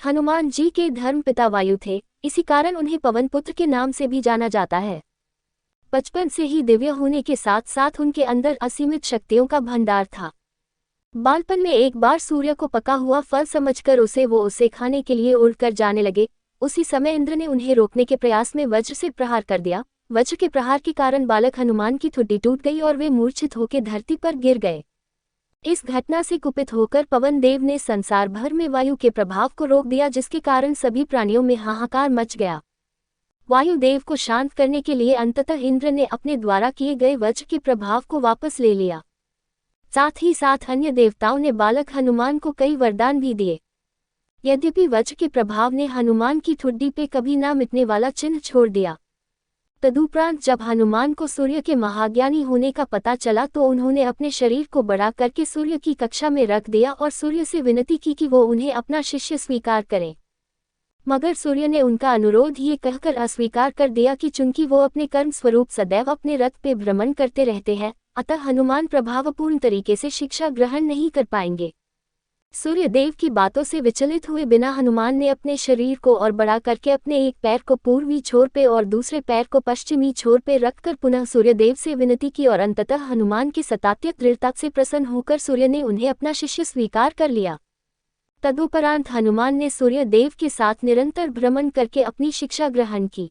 हनुमान जी के धर्म पिता वायु थे, इसी कारण उन्हें पवन पुत्र के नाम से भी जाना जाता है। बचपन से ही दिव्य होने के साथ साथ उनके अंदर असीमित शक्तियों का भंडार था। बालपन में एक बार सूर्य को पका हुआ फल समझकर उसे खाने के लिए उड़कर जाने लगे। उसी समय इंद्र ने उन्हें रोकने के प्रयास में वज्र से प्रहार कर दिया। वज्र के प्रहार के कारण बालक हनुमान की ठुड्डी टूट गई और वे मूर्छित होकर धरती पर गिर गए। इस घटना से कुपित होकर पवन देव ने संसार भर में वायु के प्रभाव को रोक दिया, जिसके कारण सभी प्राणियों में हाहाकार मच गया। वायुदेव को शांत करने के लिए अंततः इंद्र ने अपने द्वारा किए गए वज्र के प्रभाव को वापस ले लिया। साथ ही साथ अन्य देवताओं ने बालक हनुमान को कई वरदान भी दिए। यद्यपि वज्र के प्रभाव ने हनुमान की ठुड्डी पे कभी ना मिटने वाला चिन्ह छोड़ दिया। तदुपरांत जब हनुमान को सूर्य के महाज्ञानी होने का पता चला तो उन्होंने अपने शरीर को बड़ा करके सूर्य की कक्षा में रख दिया और सूर्य से विनती की कि वो उन्हें अपना शिष्य स्वीकार करें। मगर सूर्य ने उनका अनुरोध ये कहकर अस्वीकार कर दिया कि चूंकि वो अपने कर्म स्वरूप सदैव अपने रथ पे भ्रमण करते रहते हैं, अतः हनुमान प्रभावपूर्ण तरीके से शिक्षा ग्रहण नहीं कर पाएंगे। सूर्य देव की बातों से विचलित हुए बिना हनुमान ने अपने शरीर को और बड़ा करके अपने एक पैर को पूर्वी छोर पे और दूसरे पैर को पश्चिमी छोर पे रखकर पुनः सूर्य देव से विनती की और अंततः हनुमान की सतात्य दृढ़ता से प्रसन्न होकर सूर्य ने उन्हें अपना शिष्य स्वीकार कर लिया। तदुपरांत हनुमान ने सूर्य देव के साथ निरंतर भ्रमण करके अपनी शिक्षा ग्रहण की।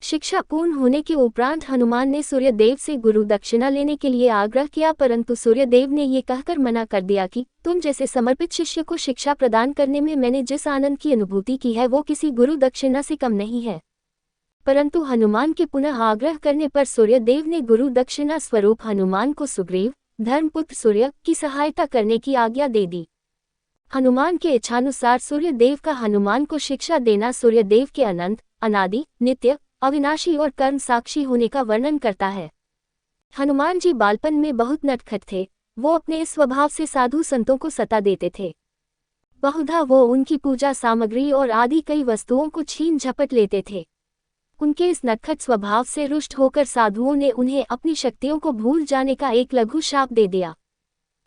शिक्षा पूर्ण होने के उपरांत हनुमान ने सूर्य देव से गुरु दक्षिणा लेने के लिए आग्रह किया, परंतु सूर्य देव ने ये कहकर मना कर दिया कि तुम जैसे समर्पित शिष्य को शिक्षा प्रदान करने में मैंने जिस आनंद की अनुभूति की है वो किसी गुरु दक्षिणा से कम नहीं है। परंतु हनुमान के पुनः आग्रह करने पर सूर्य देव ने गुरु दक्षिणा स्वरूप हनुमान को सुग्रीव, धर्मपुत्र सूर्य की सहायता करने की आज्ञा दे दी। हनुमान के इच्छानुसार सूर्य देव का हनुमान को शिक्षा देना सूर्य देव के अनंत, अनादि, नित्य, अविनाशी और कर्म साक्षी होने का वर्णन करता है। हनुमान जी बालपन में बहुत नटखट थे। वो अपने इस स्वभाव से साधु संतों को सता देते थे। बहुधा वो उनकी पूजा सामग्री और आदि कई वस्तुओं को छीन झपट लेते थे। उनके इस नटखट स्वभाव से रुष्ट होकर साधुओं ने उन्हें अपनी शक्तियों को भूल जाने का एक लघु शाप दे दिया।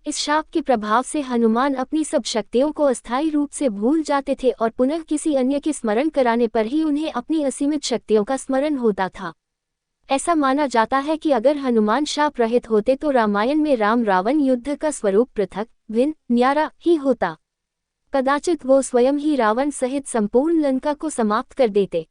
इस शाप के प्रभाव से हनुमान अपनी सब शक्तियों को अस्थायी रूप से भूल जाते थे और पुनः किसी अन्य के स्मरण कराने पर ही उन्हें अपनी असीमित शक्तियों का स्मरण होता था। ऐसा माना जाता है कि अगर हनुमान शाप रहित होते तो रामायण में राम रावण युद्ध का स्वरूप पृथक, भिन्न, न्यारा ही होता। कदाचित वो स्वयं ही रावण सहित संपूर्ण लंका को समाप्त कर देते।